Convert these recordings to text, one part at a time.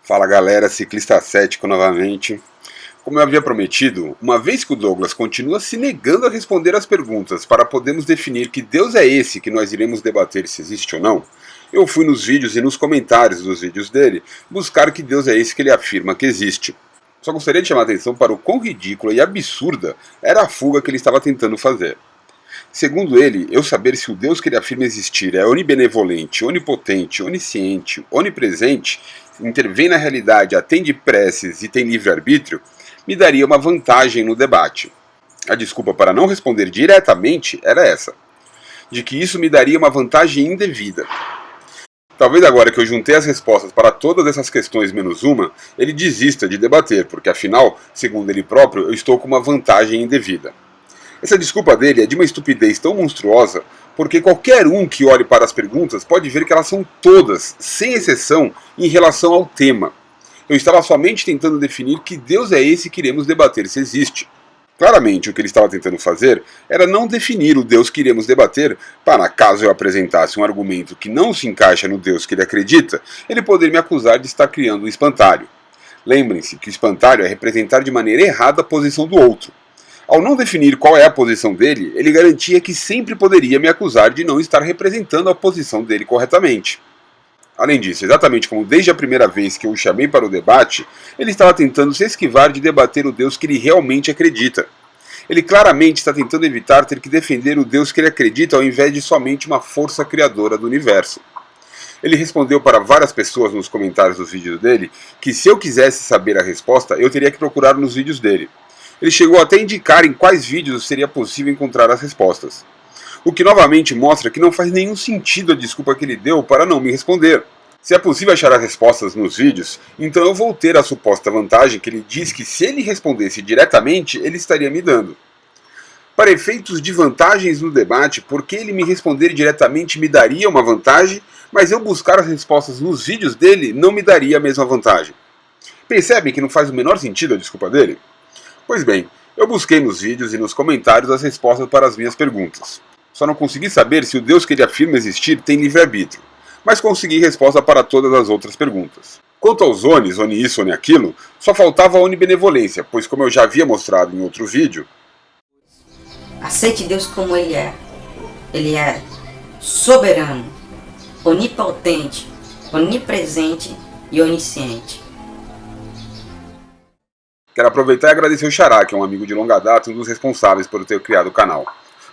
Fala galera, ciclista cético novamente. Como eu havia prometido, uma vez que o Douglas continua se negando a responder às perguntas para podermos definir que Deus é esse que nós iremos debater se existe ou não, eu fui nos vídeos e nos comentários dos vídeos dele buscar que Deus é esse que ele afirma que existe. Só gostaria de chamar a atenção para o quão ridícula e absurda era a fuga que ele estava tentando fazer. Segundo ele, eu saber se o Deus que ele afirma existir é onibenevolente, onipotente, onisciente, onipresente, intervém na realidade, atende preces e tem livre-arbítrio, me daria uma vantagem no debate. A desculpa para não responder diretamente era essa, de que isso me daria uma vantagem indevida. Talvez agora que eu juntei as respostas para todas essas questões menos uma, ele desista de debater, porque afinal, segundo ele próprio, eu estou com uma vantagem indevida. Essa desculpa dele é de uma estupidez tão monstruosa, porque qualquer um que olhe para as perguntas pode ver que elas são todas, sem exceção, em relação ao tema. Eu estava somente tentando definir que Deus é esse que iremos debater se existe. Claramente, o que ele estava tentando fazer era não definir o Deus que iremos debater para, caso eu apresentasse um argumento que não se encaixa no Deus que ele acredita, ele poder me acusar de estar criando um espantalho. Lembrem-se que o espantalho é representar de maneira errada a posição do outro. Ao não definir qual é a posição dele, ele garantia que sempre poderia me acusar de não estar representando a posição dele corretamente. Além disso, exatamente como desde a primeira vez que eu o chamei para o debate, ele estava tentando se esquivar de debater o Deus que ele realmente acredita. Ele claramente está tentando evitar ter que defender o Deus que ele acredita ao invés de somente uma força criadora do universo. Ele respondeu para várias pessoas nos comentários dos vídeos dele que se eu quisesse saber a resposta, eu teria que procurar nos vídeos dele. Ele chegou até a indicar em quais vídeos seria possível encontrar as respostas. O que novamente mostra que não faz nenhum sentido a desculpa que ele deu para não me responder. Se é possível achar as respostas nos vídeos, então eu vou ter a suposta vantagem que ele diz que se ele respondesse diretamente, ele estaria me dando. Para efeitos de vantagens no debate, porque ele me responder diretamente me daria uma vantagem, mas eu buscar as respostas nos vídeos dele não me daria a mesma vantagem. Percebem que não faz o menor sentido a desculpa dele? Pois bem, eu busquei nos vídeos e nos comentários as respostas para as minhas perguntas. Só não consegui saber se o Deus que ele afirma existir tem livre-arbítrio, mas consegui resposta para todas as outras perguntas. Quanto aos onis, oni isso, oni aquilo, só faltava a onibenevolência, pois como eu já havia mostrado em outro vídeo... Aceite Deus como Ele é. Ele é soberano, onipotente, onipresente e onisciente. Quero aproveitar e agradecer o Xará, que é um amigo de longa data e um dos responsáveis por ter criado o canal,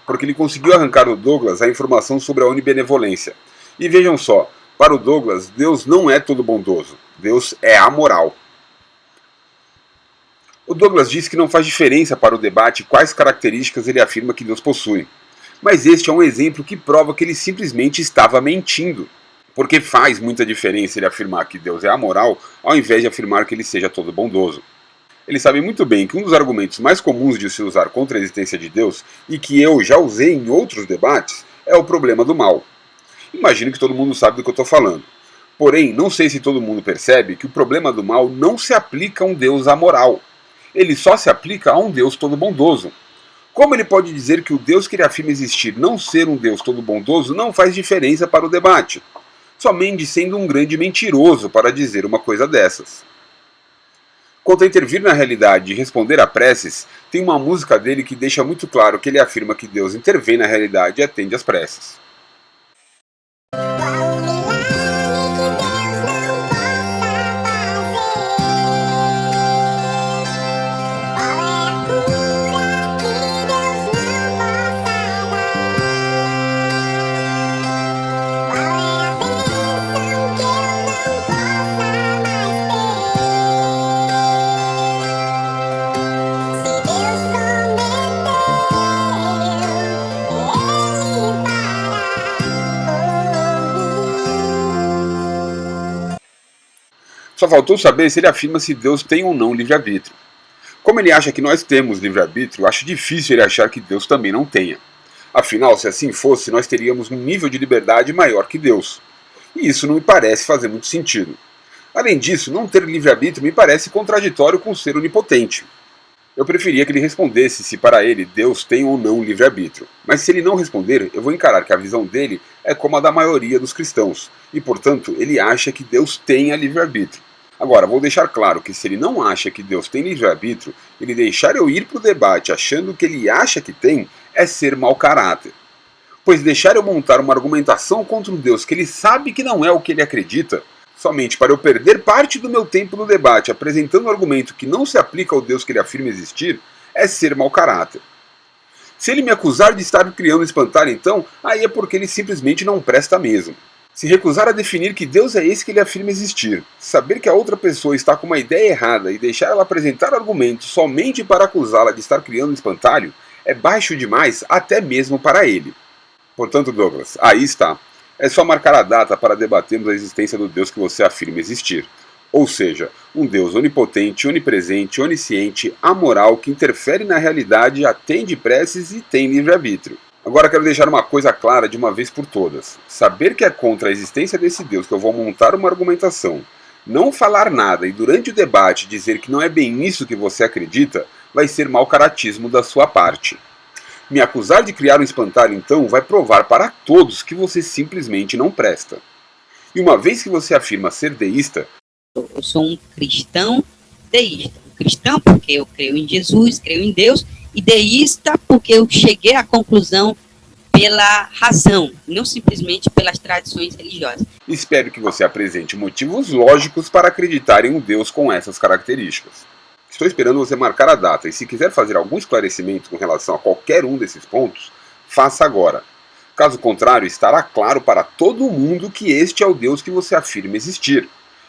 porque ele conseguiu arrancar do Douglas a informação sobre a onibenevolência. E vejam só, para o Douglas, Deus não é todo bondoso, Deus é amoral. O Douglas diz que não faz diferença para o debate quais características ele afirma que Deus possui, mas este é um exemplo que prova que ele simplesmente estava mentindo, porque faz muita diferença ele afirmar que Deus é amoral ao invés de afirmar que ele seja todo bondoso. Ele sabe muito bem que um dos argumentos mais comuns de se usar contra a existência de Deus, e que eu já usei em outros debates, é o problema do mal. Imagino que todo mundo sabe do que eu estou falando. Porém, não sei se todo mundo percebe que o problema do mal não se aplica a um Deus amoral. Ele só se aplica a um Deus todo bondoso. Como ele pode dizer que o Deus que ele afirma existir não ser um Deus todo bondoso não faz diferença para o debate? Somente sendo um grande mentiroso para dizer uma coisa dessas. Quanto a intervir na realidade e responder a preces, tem uma música dele que deixa muito claro que ele afirma que Deus intervém na realidade e atende às preces. Só faltou saber se ele afirma se Deus tem ou não livre-arbítrio. Como ele acha que nós temos livre-arbítrio, acho difícil ele achar que Deus também não tenha. Afinal, se assim fosse, nós teríamos um nível de liberdade maior que Deus. E isso não me parece fazer muito sentido. Além disso, não ter livre-arbítrio me parece contraditório com ser onipotente. Eu preferia que ele respondesse se para ele Deus tem ou não livre-arbítrio. Mas se ele não responder, eu vou encarar que a visão dele é como a da maioria dos cristãos, e portanto ele acha que Deus tenha livre-arbítrio. Agora, vou deixar claro que se ele não acha que Deus tem livre-arbítrio, ele deixar eu ir para o debate achando que ele acha que tem, é ser mau caráter. Pois deixar eu montar uma argumentação contra um Deus que ele sabe que não é o que ele acredita, somente para eu perder parte do meu tempo no debate apresentando um argumento que não se aplica ao Deus que ele afirma existir, é ser mau caráter. Se ele me acusar de estar criando espantalho, então, aí é porque ele simplesmente não presta mesmo. Se recusar a definir que Deus é esse que ele afirma existir, saber que a outra pessoa está com uma ideia errada e deixar ela apresentar argumentos somente para acusá-la de estar criando espantalho, é baixo demais até mesmo para ele. Portanto, Douglas, aí está. É só marcar a data para debatermos a existência do Deus que você afirma existir. Ou seja, um Deus onipotente, onipresente, onisciente, amoral, que interfere na realidade, atende preces e tem livre-arbítrio. Agora quero deixar uma coisa clara de uma vez por todas. Saber que é contra a existência desse Deus que eu vou montar uma argumentação, não falar nada e durante o debate dizer que não é bem isso que você acredita, vai ser mau caratismo da sua parte. Me acusar de criar um espantalho, então, vai provar para todos que você simplesmente não presta. E uma vez que você afirma ser deísta, eu sou um cristão deísta. Cristão porque eu creio em Jesus, creio em Deus, e deísta porque eu cheguei à conclusão pela razão, não simplesmente pelas tradições religiosas. Espero que você apresente motivos lógicos para acreditar em um Deus com essas características. Estou esperando você marcar a data e se quiser fazer algum esclarecimento com relação a qualquer um desses pontos, faça agora. Caso contrário, estará claro para todo mundo que este é o Deus que você afirma existir.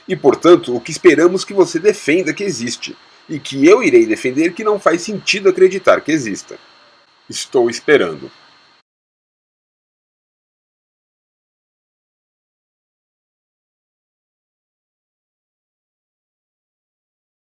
E, portanto, o que esperamos que você defenda que existe, e que eu irei defender que não faz sentido acreditar que exista. Estou esperando.